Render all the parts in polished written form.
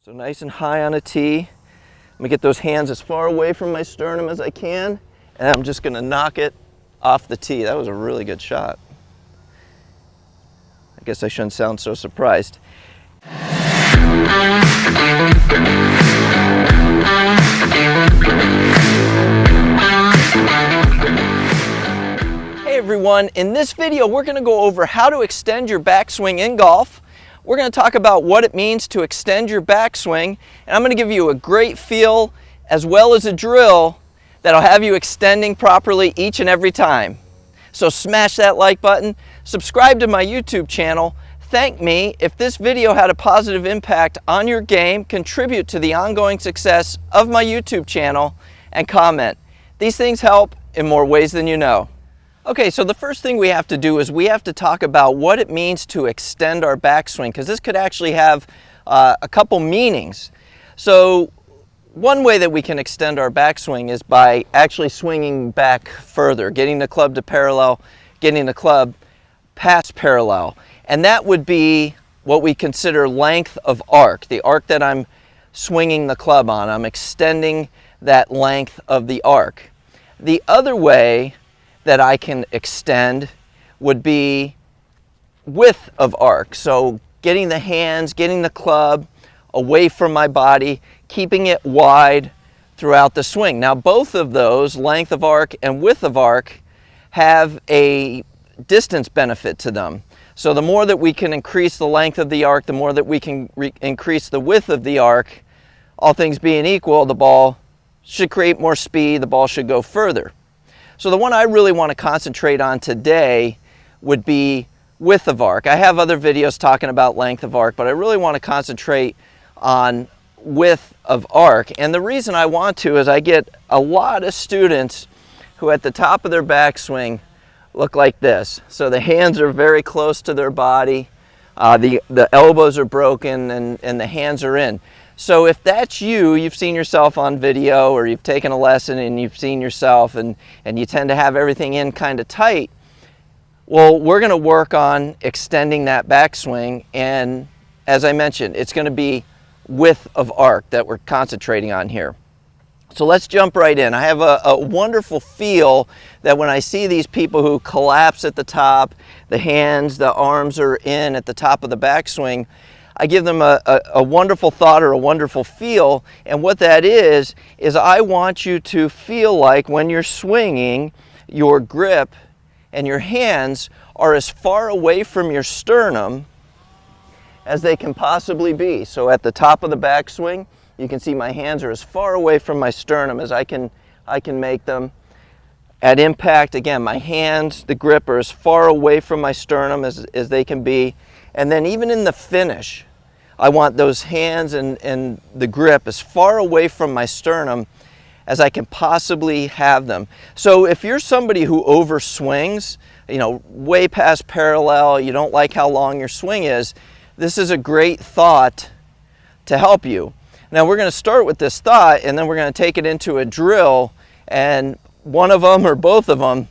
So nice and high on a tee. I'm gonna get those hands as far away from my sternum as I can, and I'm just gonna knock it off the tee. That was a really good shot. I guess I shouldn't sound so surprised. Hey everyone, in this video we're going to go over how to extend your backswing in golf. We're going to talk about what it means to extend your backswing, and I'm going to give you a great feel as well as a drill that'll have you extending properly each and every time. So smash that like button, subscribe to my YouTube channel, thank me if this video had a positive impact on your game, contribute to the ongoing success of my YouTube channel, and comment. These things help in more ways than you know. Okay, so the first thing we have to do is we have to talk about what it means to extend our backswing, because this could actually have a couple meanings. So one way that we can extend our backswing is by actually swinging back further, getting the club to parallel, getting the club past parallel. And that would be what we consider length of arc, the arc that I'm swinging the club on. I'm extending that length of the arc. The other way that I can extend would be width of arc. So getting the hands, getting the club away from my body, keeping it wide throughout the swing. Now both of those, length of arc and width of arc, have a distance benefit to them. So the more that we can increase the length of the arc, the more that we can increase the width of the arc, all things being equal, the ball should create more speed, the ball should go further. So the one I really want to concentrate on today would be width of arc. I have other videos talking about length of arc, but I really want to concentrate on width of arc. And the reason I want to is I get a lot of students who at the top of their backswing look like this. So the hands are very close to their body, the elbows are broken, and the hands are in. So if that's you, you've seen yourself on video or you've taken a lesson and you've seen yourself and you tend to have everything in kind of tight, well, we're going to work on extending that backswing, and as I mentioned, it's going to be width of arc that we're concentrating on here. So let's jump right in. I have a wonderful feel that when I see these people who collapse at the top, the hands, the arms are in at the top of the backswing, I give them a wonderful thought or a wonderful feel, and what that is I want you to feel like when you're swinging, your grip and your hands are as far away from your sternum as they can possibly be. So at the top of the backswing, you can see my hands are as far away from my sternum as I can make them. At impact, again, my hands, the grip are as far away from my sternum as they can be. And then even in the finish, I want those hands and the grip as far away from my sternum as I can possibly have them. So if you're somebody who overswings, you know, way past parallel, you don't like how long your swing is, this is a great thought to help you. Now we're going to start with this thought, and then we're going to take it into a drill, and one of them or both of them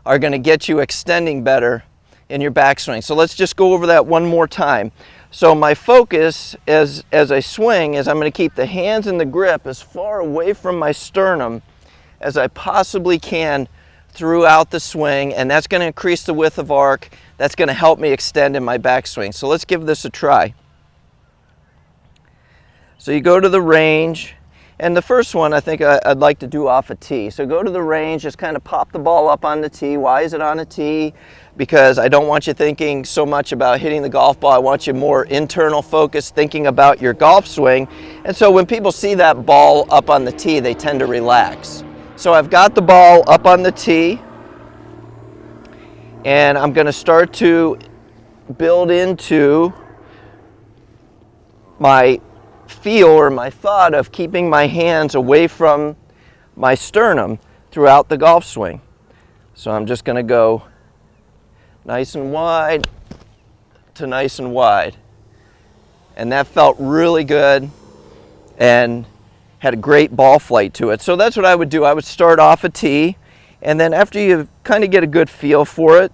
are going to get you extending better in your backswing. So let's just go over that one more time. So my focus as I swing is I'm going to keep the hands and the grip as far away from my sternum as I possibly can throughout the swing, and that's going to increase the width of arc. That's going to help me extend in my backswing. So let's give this a try. So you go to the range, and the first one I think I'd like to do off a tee. So go to the range, just kind of pop the ball up on the tee. Why is it on a tee? Because I don't want you thinking so much about hitting the golf ball. I want you more internal focus, thinking about your golf swing. And so when people see that ball up on the tee, they tend to relax. So I've got the ball up on the tee, and I'm going to start to build into my feel or my thought of keeping my hands away from my sternum throughout the golf swing. So I'm just going to go nice and wide to nice and wide. And that felt really good and had a great ball flight to it. So that's what I would do. I would start off a tee, and then after you kind of get a good feel for it,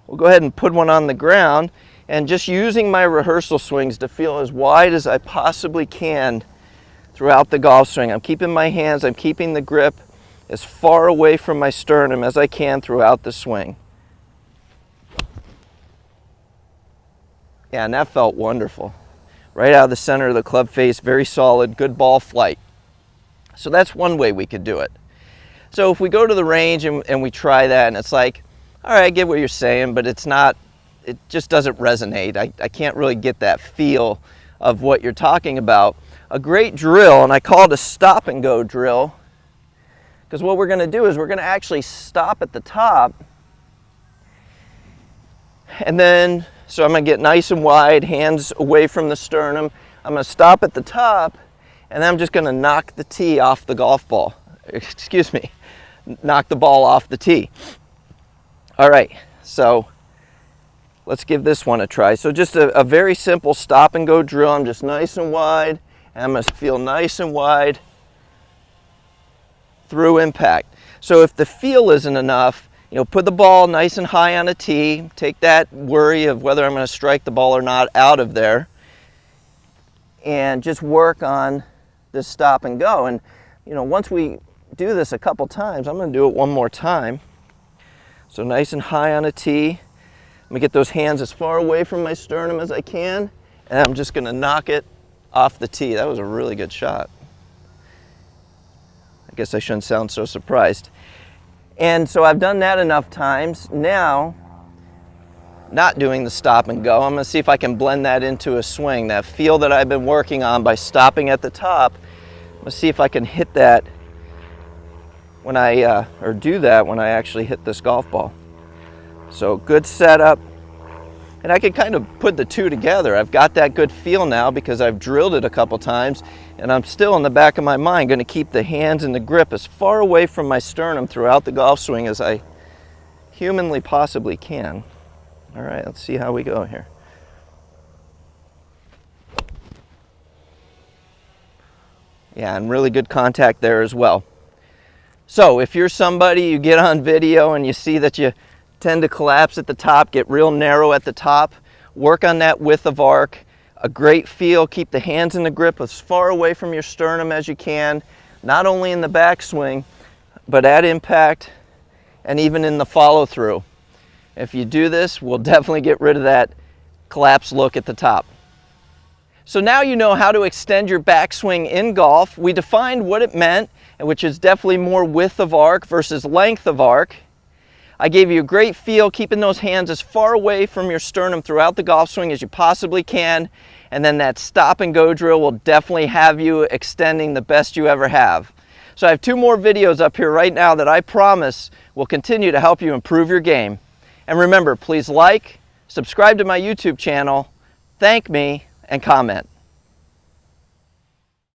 we'll go ahead and put one on the ground. and just using my rehearsal swings to feel as wide as I possibly can throughout the golf swing. I'm keeping my hands, I'm keeping the grip as far away from my sternum as I can throughout the swing. Yeah, and that felt wonderful. Right out of the center of the club face, very solid, good ball flight. So that's one way we could do it. So if we go to the range and we try that, and it's like, all right, I get what you're saying, but it's not, it just doesn't resonate. I can't really get that feel of what you're talking about. A great drill, and I call it a stop and go drill, because what we're going to do is we're going to actually stop at the top, and then, so I'm going to get nice and wide, hands away from the sternum. I'm going to stop at the top, and then I'm just going to knock the tee off the golf ball. Excuse me, knock the ball off the tee. All right, so let's give this one a try. So just a very simple stop and go drill. I'm just nice and wide, and I'm going to feel nice and wide through impact. So if the feel isn't enough, you know, put the ball nice and high on a tee. Take that worry of whether I'm going to strike the ball or not out of there, and just work on this stop and go. And you know, once we do this a couple times, I'm going to do it one more time. So nice and high on a tee. I'm going to get those hands as far away from my sternum as I can, and I'm just going to knock it off the tee. That was a really good shot. I guess I shouldn't sound so surprised. And so I've done that enough times. Now, not doing the stop and go, I'm going to see if I can blend that into a swing. That feel that I've been working on by stopping at the top, I'm going to see if I can hit that when I, or do that when I actually hit this golf ball. So good setup. And I can kind of put the two together. I've got that good feel now because I've drilled it a couple times, and I'm still in the back of my mind going to keep the hands and the grip as far away from my sternum throughout the golf swing as I humanly possibly can. All right, let's see how we go here. Yeah, and really good contact there as well. So if you're somebody, you get on video and you see that you tend to collapse at the top, get real narrow at the top, work on that width of arc, a great feel, keep the hands in the grip as far away from your sternum as you can, not only in the backswing, but at impact and even in the follow through. If you do this, we'll definitely get rid of that collapse look at the top. So now you know how to extend your backswing in golf. We defined what it meant, which is definitely more width of arc versus length of arc. I gave you a great feel, keeping those hands as far away from your sternum throughout the golf swing as you possibly can. And then that stop and go drill will definitely have you extending the best you ever have. So I have 2 more videos up here right now that I promise will continue to help you improve your game. And remember, please like, subscribe to my YouTube channel, thank me, and comment.